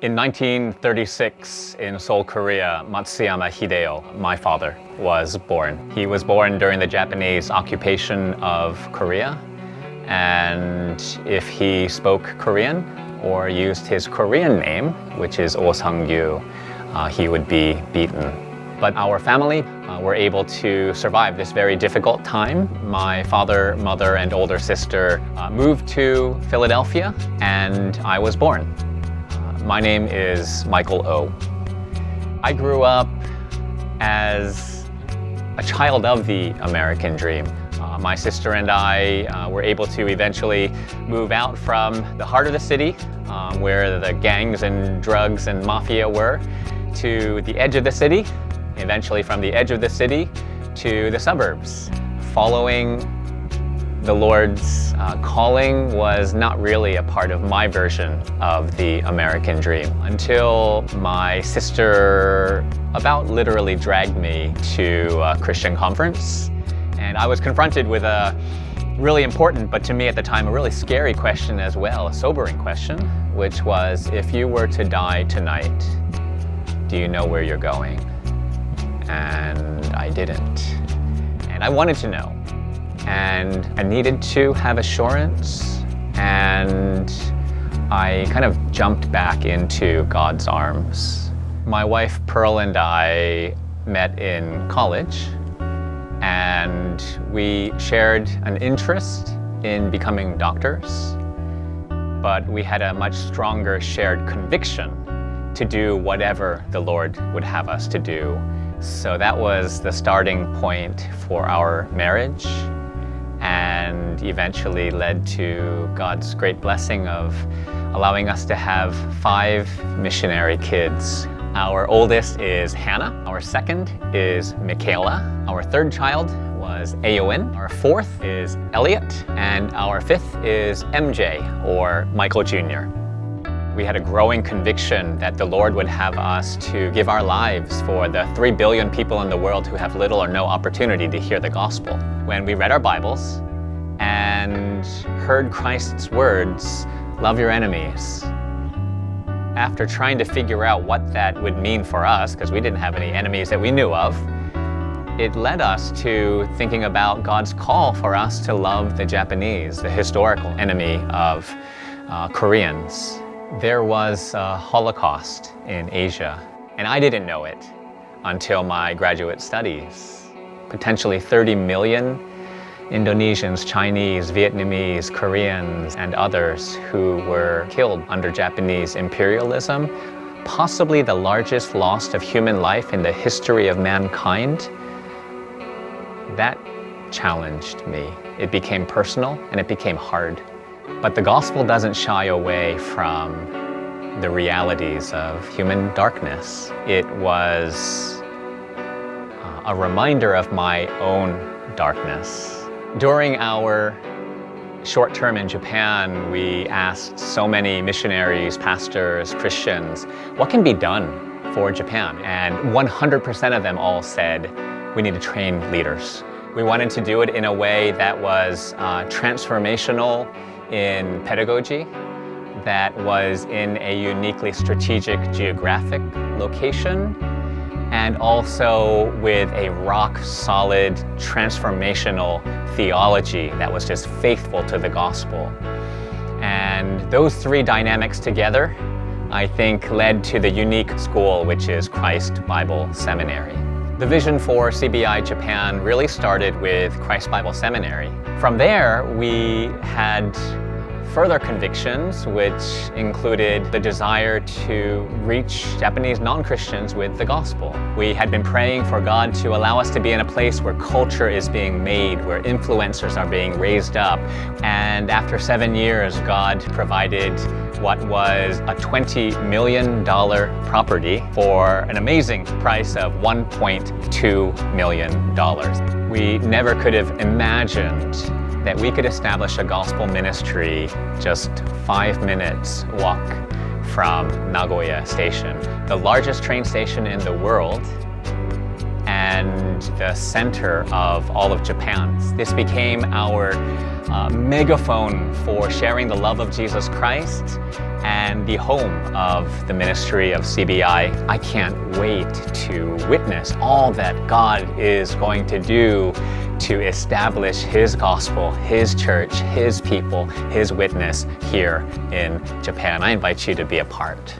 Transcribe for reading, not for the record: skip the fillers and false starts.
In 1936, in Seoul, Korea, Matsuyama Hideo, my father, was born. He was born during the Japanese occupation of Korea, and if he spoke Korean or used his Korean name, which is Oh Sang-gyu, he would be beaten. But our family were able to survive this very difficult time. My father, mother, and older sister moved to Philadelphia, and I was born. My name is Michael Oh. I grew up as a child of the American dream. My sister and I were able to eventually move out from the heart of the city, where the gangs and drugs and mafia were, to the edge of the city, eventually from the edge of the city to the suburbs. Following the Lord's calling was not really a part of my version of the American dream until my sister about literally dragged me to a Christian conference. And I was confronted with a really important, but to me at the time, a really scary question as well, a sobering question, which was, if you were to die tonight, do you know where you're going? And I didn't. And I wanted to know. And I needed to have assurance, and I kind of jumped back into God's arms. My wife Pearl and I met in college, and we shared an interest in becoming doctors, but we had a much stronger shared conviction to do whatever the Lord would have us to do. So that was the starting point for our marriage, and eventually led to God's great blessing of allowing us to have 5 missionary kids. Our oldest is Hannah, our second is Michaela, our third child was Aowen, our fourth is Elliot, and our fifth is MJ, or Michael Jr. We had a growing conviction that the Lord would have us to give our lives for the 3 billion people in the world who have little or no opportunity to hear the gospel. When we read our Bibles and heard Christ's words, love your enemies, after trying to figure out what that would mean for us, because we didn't have any enemies that we knew of, it led us to thinking about God's call for us to love the Japanese, the historical enemy of Koreans. There was a Holocaust in Asia, and I didn't know it until my graduate studies. Potentially 30 million Indonesians, Chinese, Vietnamese, Koreans, and others who were killed under Japanese imperialism, possibly the largest loss of human life in the history of mankind. That challenged me. It became personal and it became hard. But the gospel doesn't shy away from the realities of human darkness. It was a reminder of my own darkness. During our short term in Japan, we asked so many missionaries, pastors, Christians, what can be done for Japan? And 100% of them all said, we need to train leaders. We wanted to do it in a way that was transformational in pedagogy, that was in a uniquely strategic geographic location, and also with a rock-solid transformational theology that was just faithful to the gospel. And those 3 dynamics together, I think, led to the unique school, which is Christ Bible Seminary. The vision for CBI Japan really started with Christ Bible Seminary. From there, we had further convictions, which included the desire to reach Japanese non-Christians with the gospel. We had been praying for God to allow us to be in a place where culture is being made, where influencers are being raised up. And after 7 years, God provided what was a $20 million property for an amazing price of $1.2 million. We never could have imagined that we could establish a gospel ministry just 5 minutes walk from Nagoya Station, the largest train station in the world and the center of all of Japan. This became our megaphone for sharing the love of Jesus Christ and the home of the ministry of CBI. I can't wait to witness all that God is going to do to establish His gospel, His church, His people, His witness here in Japan. I invite you to be a part.